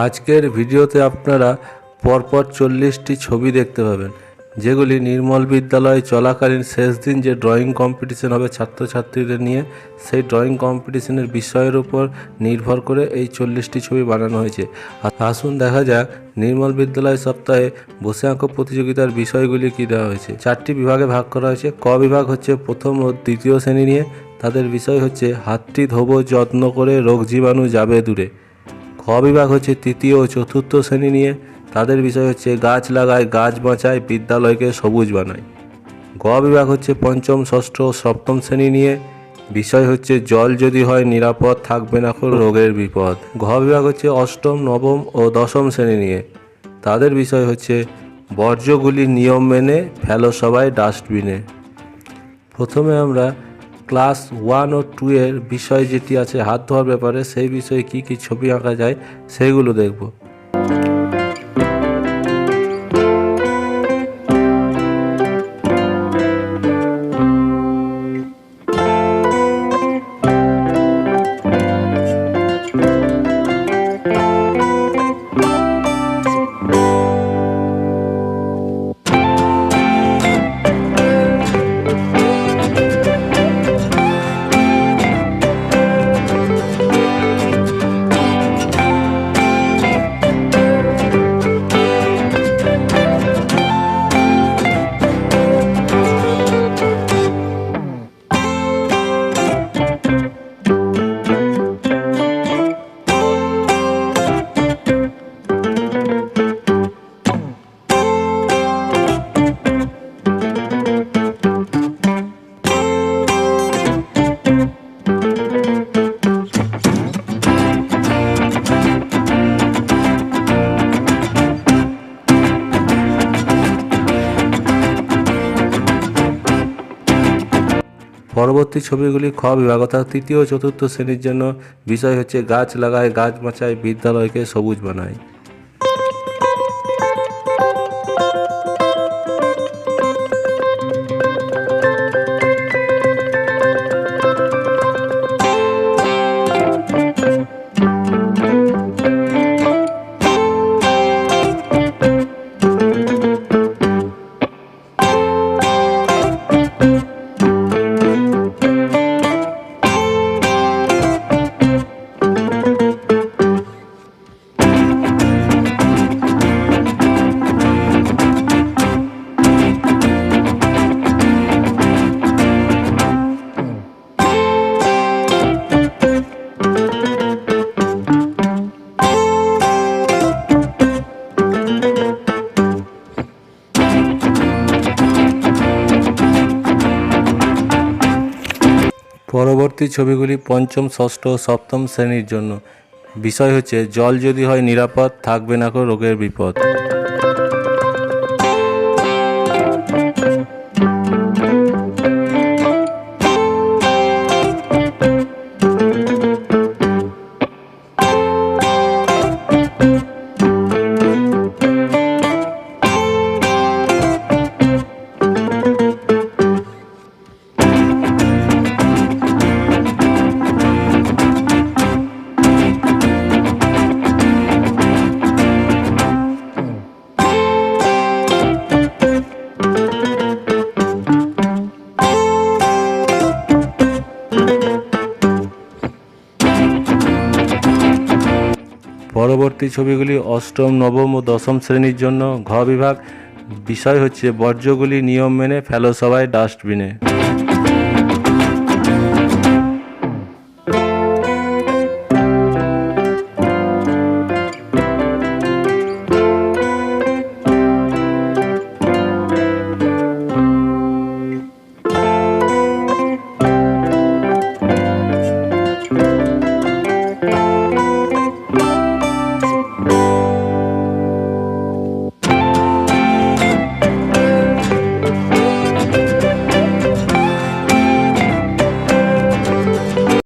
আজকের ভিডিওতে আপনারা পরপর 40টি ছবি দেখতে পাবেন, যেগুলি নির্মল বিদ্যালয় চলাকালীন শেষ দিন যে ড্রয়িং কম্পিটিশন হবে ছাত্রছাত্রীদের নিয়ে, সেই ড্রয়িং কম্পিটিশনের বিষয়ের উপর নির্ভর করে এই 40টি ছবি বানানো হয়েছে। আসুন দেখা যাক নির্মল বিদ্যালয় সপ্তাহে বসে আঁকো প্রতিযোগিতার বিষয়গুলি কী দেওয়া হয়েছে। 4টি বিভাগে ভাগ করা হয়েছে। ক বিভাগ হচ্ছে প্রথম ও দ্বিতীয় শ্রেণী নিয়ে, তাদের বিষয় হচ্ছে হাতটি ধোবো যত্ন করে, রোগ জীবাণু যাবে দূরে। খ বিভাগ হচ্ছে তৃতীয় ও চতুর্থ শ্রেণী নিয়ে, তাদের বিষয় হচ্ছে গাছ লাগায়, গাছ বাঁচায়, বিদ্যালয়কে সবুজ বানায়। গ বিভাগ হচ্ছে পঞ্চম, ষষ্ঠ ও সপ্তম শ্রেণী নিয়ে, বিষয় হচ্ছে জল যদি হয় নিরাপদ, থাকবে না কোনো রোগের বিপদ। ঘ বিভাগ হচ্ছে অষ্টম, নবম ও দশম শ্রেণী নিয়ে, তাদের বিষয় হচ্ছে বর্জ্যগুলি নিয়ম মেনে ফেলো সবাই ডাস্টবিনে। প্রথমে আমরা ক্লাস 1 ও 2 এর বিষয় যেটি আছে হাত ধোয়ার ব্যাপারে, সেই বিষয়ে কী কী ছবি আঁকা যায় সেইগুলো দেখব। পরবর্তী ছবিগুলি খ বিভাগ অর্থাৎ তৃতীয় ও চতুর্থ শ্রেণীর জন্য, বিষয় হচ্ছে গাছ লাগায়, গাছ বাঁচায়, বিদ্যালয়কে সবুজ বানায়। পরবর্তী ছবিগুলি পঞ্চম, ষষ্ঠ ও সপ্তম শ্রেণীর জন্য, বিষয় হচ্ছে জল যদি হয় নিরাপদ, থাকবে না কোনো রোগের বিপদ। পরবর্তী ছবিগুলি অষ্টম, নবম ও দশম শ্রেণীর জন্য, ঘ বিভাগ, বিষয় হচ্ছে বর্জ্যগুলি নিয়ম মেনে ফেলো সবাই ডাস্টবিনে।